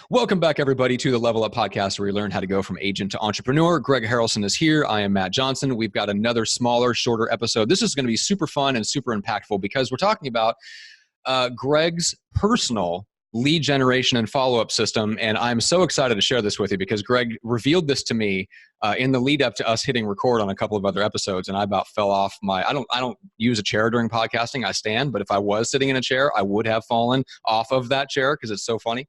Welcome back, everybody, to the Level Up Podcast, where we learn how to go from agent to entrepreneur. Greg Harrelson is here. I am Matt Johnson. We've got another smaller, shorter episode. This is going to be super fun and super impactful because we're talking about Greg's personal lead generation and follow-up system. And I'm so excited to share this with you because Greg revealed this to me in the lead up to us hitting record on a couple of other episodes. And I about fell off I don't use a chair during podcasting. I stand, but if I was sitting in a chair, I would have fallen off of that chair because it's so funny.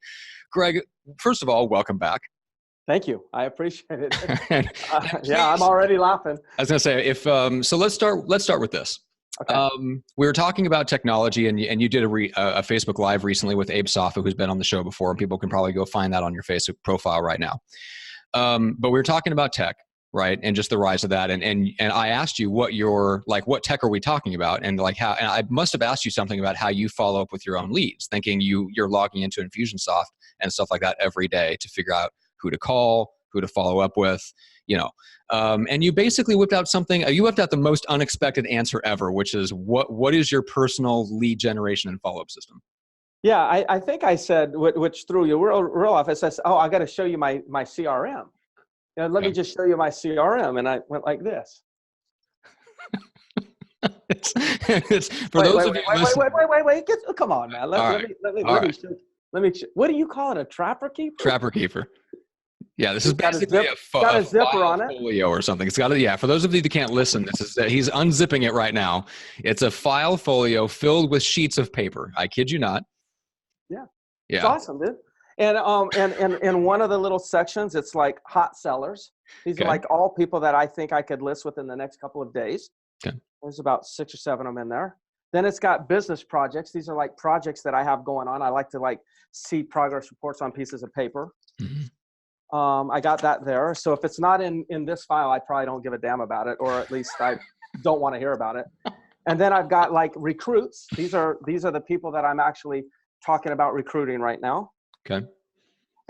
Greg, first of all, welcome back. Thank you. I appreciate it. Yeah, I'm already laughing. I was going to say, so let's start with this. Okay. We were talking about technology, and you did a Facebook Live recently with Abe Safa, who's been on the show before, and people can probably go find that on your Facebook profile right now. But we were talking about tech, right, and just the rise of that. And I asked you what tech are we talking about, and how. And I must have asked you something about how you follow up with your own leads, thinking you're logging into Infusionsoft and stuff like that every day to figure out who to call, who to follow up with, and you basically whipped out the most unexpected answer ever, which is what is your personal lead generation and follow-up system? Yeah, I think I said, which threw you real off. It says, I got to show you my CRM. Let me just show you my CRM. And I went like this. It's for those of you listening. Wait. Come on, man. Let me show. What do you call it? A trapper keeper? Trapper keeper. Yeah, this is basically got a zipper on it. Folio or something. It's got for those of you that can't listen, he's unzipping it right now. It's a file folio filled with sheets of paper. I kid you not. Yeah. It's awesome, dude. And in one of the little sections, it's like hot sellers. These are like all people that I think I could list within the next couple of days. Okay. There's about 6 or 7 of them in there. Then it's got business projects. These are like projects that I have going on. I like to see progress reports on pieces of paper. Mm-hmm. I got that there. So if it's not in this file, I probably don't give a damn about it, or at least I don't want to hear about it. And then I've got recruits. These are the people that I'm actually talking about recruiting right now. Okay.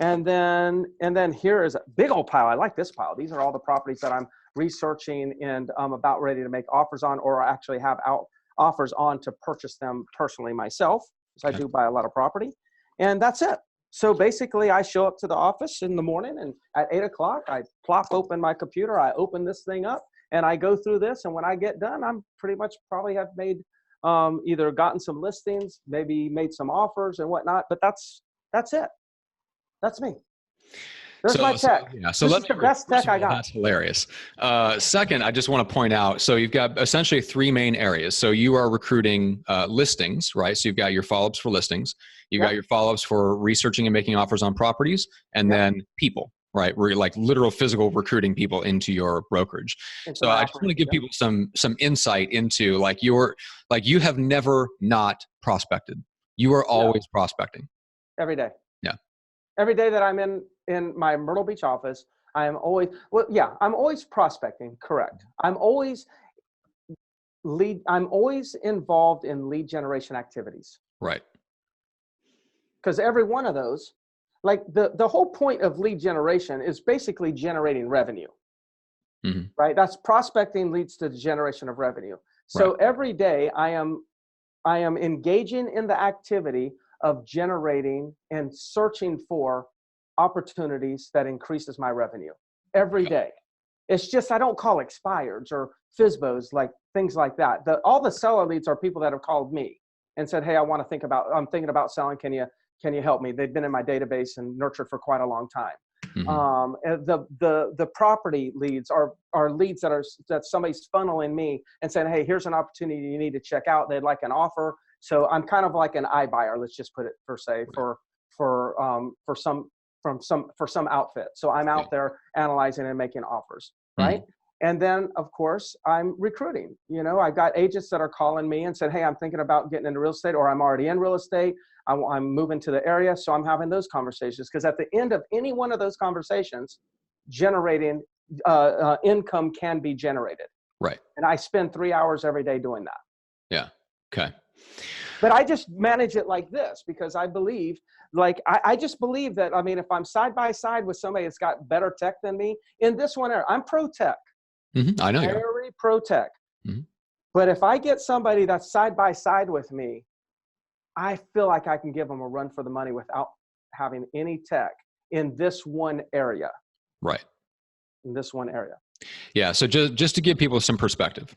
And then here is a big old pile. I like this pile. These are all the properties that I'm researching and I'm about ready to make offers on, or actually have offers on to purchase them personally myself, because I do buy a lot of property. And that's it. So basically, I show up to the office in the morning, and at 8 o'clock, I plop open my computer, I open this thing up, and I go through this. And when I get done, I'm pretty much probably have made either gotten some listings, maybe made some offers and whatnot. But that's it. That's me. There's my tech. So this is the best tech I got. That's hilarious. Second, I just want to point out, so you've got essentially 3 main areas. So you are recruiting listings, right? So you've got your follow-ups for listings. You've got your follow-ups for researching and making offers on properties, and then people, right? Where you're literal physical recruiting people into your brokerage. So I just want to give people some insight into you have never not prospected. You are always prospecting. Every day. Yeah. Every day that I'm in my Myrtle Beach office, I'm always prospecting, correct. I'm always involved in lead generation activities. Right. Because every one of those, the whole point of lead generation is basically generating revenue. Mm-hmm. Right? That's prospecting leads to the generation of revenue. So every day I am engaging in the activity of generating and searching for opportunities that increases my revenue every day. It's just, I don't call expireds or FSBOs, things like that. All the seller leads are people that have called me and said, hey, I'm thinking about selling. Can you help me? They've been in my database and nurtured for quite a long time. Mm-hmm. The property leads are leads that somebody's funneling me and saying, hey, here's an opportunity you need to check out. They'd like an offer. So I'm kind of like an iBuyer, let's just put it per se, for some outfit. So I'm out there analyzing and making offers, right? Mm-hmm. And then, of course, I'm recruiting. I've got agents that are calling me and said, hey, I'm thinking about getting into real estate, or I'm already in real estate. I'm moving to the area. So I'm having those conversations, because at the end of any one of those conversations, generating income can be generated. Right. And I spend 3 hours every day doing that. Yeah. Okay. But I just manage it like this, because I believe, I just believe that, if I'm side by side with somebody that's got better tech than me in this one area, I'm pro tech. Mm-hmm. I know you are. Very pro tech. Mm-hmm. But if I get somebody that's side by side with me, I feel like I can give them a run for the money without having any tech in this one area. Right. In this one area. Yeah. So just to give people some perspective.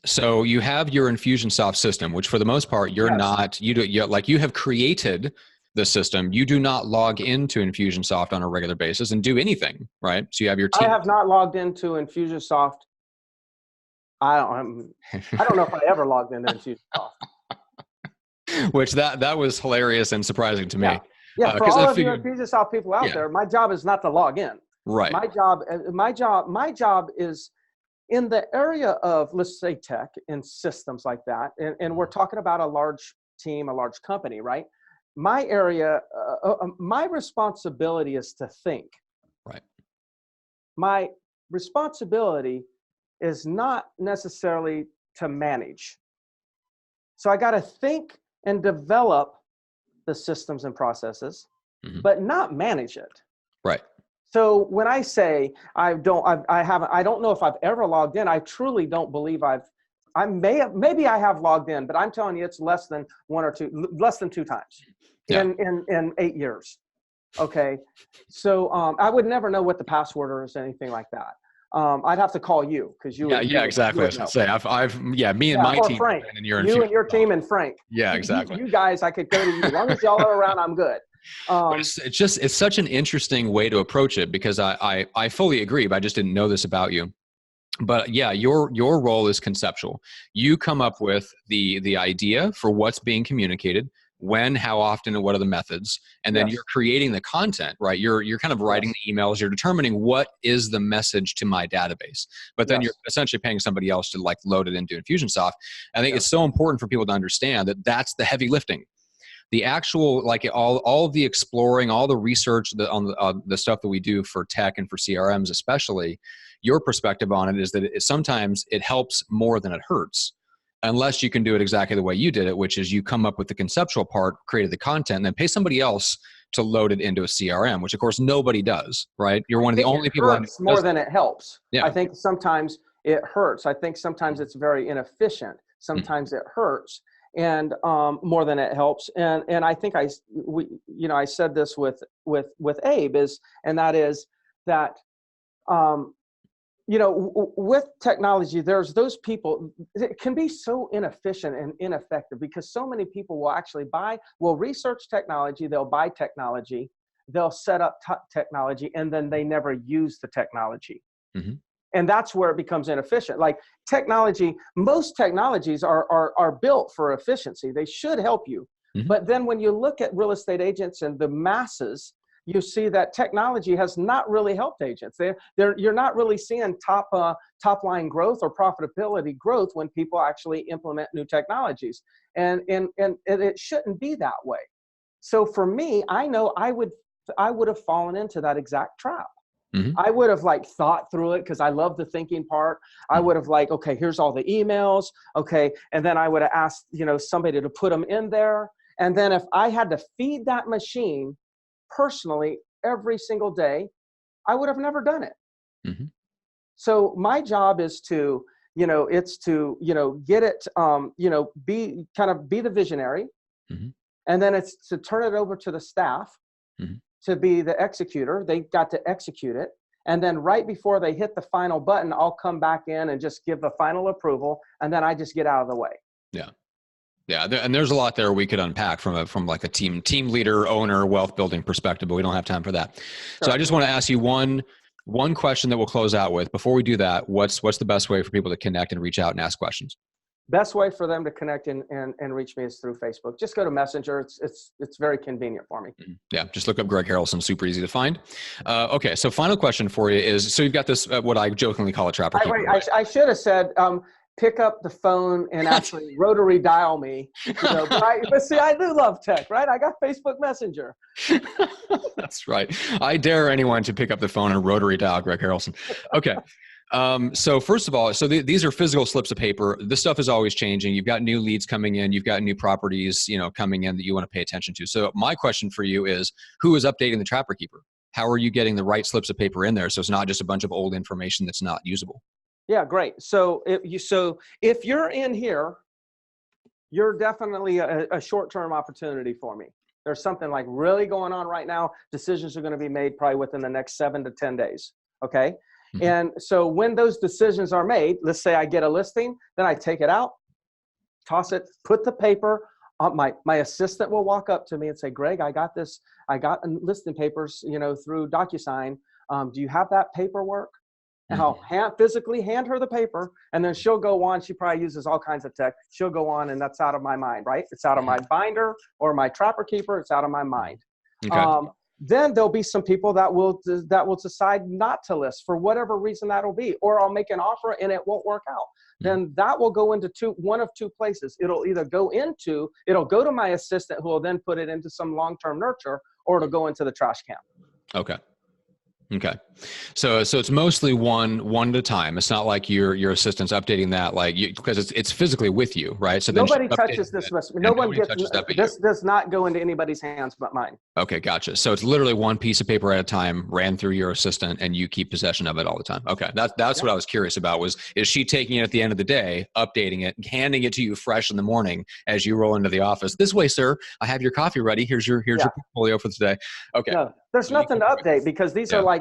So you have your Infusionsoft system, which for the most part, you have created the system. You do not log into Infusionsoft on a regular basis and do anything, right? So you have your team. I have not logged into Infusionsoft. I don't know if I ever logged into Infusionsoft. Which that was hilarious and surprising to me. Yeah, for all of you Infusionsoft people out there, my job is not to log in. Right. My job is in the area of, let's say, tech and systems like that. And we're talking about a large team, a large company, right? My area, my responsibility is to think. Right. My responsibility is not necessarily to manage. So I got to think and develop the systems and processes, but not manage it. Right. So when I say I don't know if I've ever logged in, I truly don't believe maybe I have logged in, but I'm telling you, it's less than two times in 8 years. Okay. So I would never know what the password is, anything like that. I'd have to call you because you. Exactly. I was going to say, me and my team, Frank, and you and your team and Frank. Yeah, exactly. You guys, I could go to you as long as y'all are around. I'm good. But it's such an interesting way to approach it because I fully agree, but I just didn't know this about you. But yeah, your role is conceptual. You come up with the idea for what's being communicated, when, how often, and what are the methods, and then you're creating the content, right? You're kind of writing the emails. You're determining what is the message to my database, but then you're essentially paying somebody else to like load it into Infusionsoft. I think it's so important for people to understand that that's the heavy lifting. The actual, like all of the exploring, all the research on the stuff that we do for tech and for CRMs, especially, your perspective on it is that sometimes it helps more than it hurts, unless you can do it exactly the way you did it, which is you come up with the conceptual part, created the content, and then pay somebody else to load it into a CRM, which of course nobody does, right? You're one of the only people that hurts more than it helps. Yeah. I think sometimes it hurts. I think sometimes it's very inefficient. Sometimes it hurts. And more than it helps, and I think I said this with Abe with technology, there's those people, it can be so inefficient and ineffective because so many people will research technology, they'll buy technology, they'll set up technology, and then they never use the technology. And that's where it becomes inefficient. Like technology, most technologies are built for efficiency. They should help you. But then when you look at real estate agents and the masses, you see that technology has not really helped agents. You're not really seeing top line growth or profitability growth when people actually implement new technologies. And it shouldn't be that way. So for me, I know I would have fallen into that exact trap. I would have thought through it because I love the thinking part. I would have okay, here's all the emails. Okay. And then I would have asked, somebody to put them in there. And then if I had to feed that machine personally every single day, I would have never done it. So my job is to, it's to, get it, be the visionary. And then it's to turn it over to the staff to be the executor. They got to execute it. And then right before they hit the final button, I'll come back in and just give the final approval. And then I just get out of the way. Yeah. Yeah. And there's a lot there we could unpack from a team leader, owner, wealth building perspective, but we don't have time for that. Sure. So I just want to ask you one question that we'll close out with. Before we do that, what's the best way for people to connect and reach out and ask questions? Best way for them to connect and reach me is through Facebook. Just go to Messenger. It's very convenient for me. Yeah, just look up Greg Harrelson. Super easy to find. Okay, so final question for you is: so you've got this what I jokingly call a trapper keeper. Right? I should have said pick up the phone and actually rotary dial me. But see, I do love tech, right? I got Facebook Messenger. That's right. I dare anyone to pick up the phone and rotary dial Greg Harrelson. Okay. So first of all, these are physical slips of paper. This stuff is always changing. You've got new leads coming in. You've got new properties, coming in that you want to pay attention to. So my question for you is, who is updating the Trapper Keeper? How are you getting the right slips of paper in there so it's not just a bunch of old information that's not usable? Yeah, great. So if you're in here, you're definitely a short-term opportunity for me. There's something like really going on right now. Decisions are going to be made probably within the next 7 to 10 days. Okay. Mm-hmm. And so when those decisions are made, let's say I get a listing, then I take it out, toss it, put the paper on my assistant will walk up to me and say, Greg, I got listing papers, through DocuSign. Do you have that paperwork? And I'll physically hand her the paper, and then she'll go on. She probably uses all kinds of tech. She'll go on, and that's out of my mind, right? It's out of my binder or my trapper keeper. It's out of my mind. Okay. Then there'll be some people that will decide not to list for whatever reason that'll be, or I'll make an offer and it won't work out. Then that will go into one of two places. It'll either go to my assistant, who will then put it into some long-term nurture, or it'll go into the trash can. Okay. Okay. So it's mostly one at a time. It's not like your assistant's updating that, because it's physically with you, right? So nobody touches this. This does not go into anybody's hands but mine. Okay. Gotcha. So it's literally one piece of paper at a time, ran through your assistant, and you keep possession of it all the time. Okay. That's what I was curious about, is she taking it at the end of the day, updating it, handing it to you fresh in the morning as you roll into the office? This way, sir, I have your coffee ready. Here's your portfolio for today. Okay. No, there's nothing to update, because these are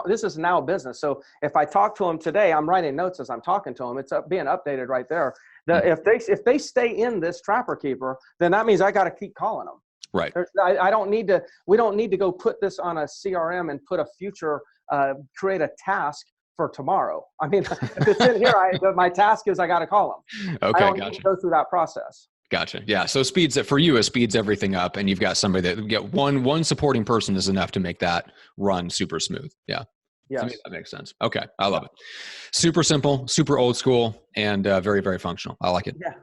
this is now business. So if I talk to them today, I'm writing notes as I'm talking to them. It's being updated right there. If they stay in this trapper keeper, then that means I got to keep calling them. Right. We don't need to go put this on a CRM and put a future, create a task for tomorrow. I mean, if it's in here, my task is I got to call them. Okay. I don't need to go through that process. Gotcha. Yeah. So for you, it speeds everything up, and you've got somebody that get one supporting person is enough to make that run super smooth. Yeah. Yes. To me, that makes sense. Okay. I love it. Super simple, super old school, and very, very functional. I like it. Yeah.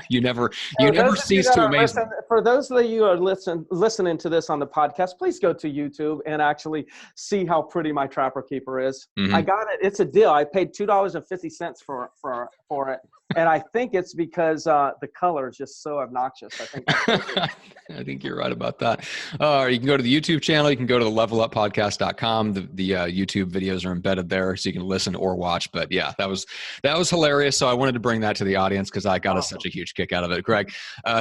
you never cease to amaze me. For those of you who are listening to this on the podcast, please go to YouTube and actually see how pretty my trapper keeper is. Mm-hmm. I got it. It's a deal. I paid $2.50 for it. And I think it's because the color is just so obnoxious. I think you're right about that. You can go to the YouTube channel. You can go to the leveluppodcast.com. The YouTube videos are embedded there, so you can listen or watch. But yeah, that was hilarious. So I wanted to bring that to the audience because I got such a huge kick out of it. Greg,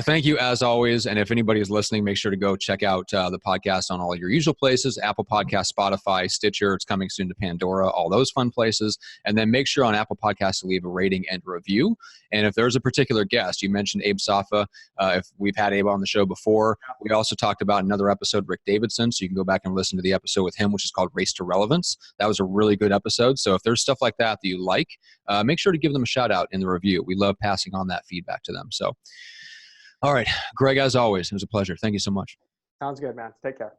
thank you as always. And if anybody is listening, make sure to go check out the podcast on all your usual places: Apple Podcasts, Spotify, Stitcher. It's coming soon to Pandora, all those fun places. And then make sure on Apple Podcasts to leave a rating and review. And if there's a particular guest, you mentioned Abe Safa. If we've had Abe on the show before, we also talked about another episode, Rick Davidson. So you can go back and listen to the episode with him, which is called Race to Relevance. That was a really good episode. So if there's stuff like that you like, make sure to give them a shout out in the review. We love passing on that feedback to them. So, all right, Greg, as always, it was a pleasure. Thank you so much. Sounds good, man. Take care.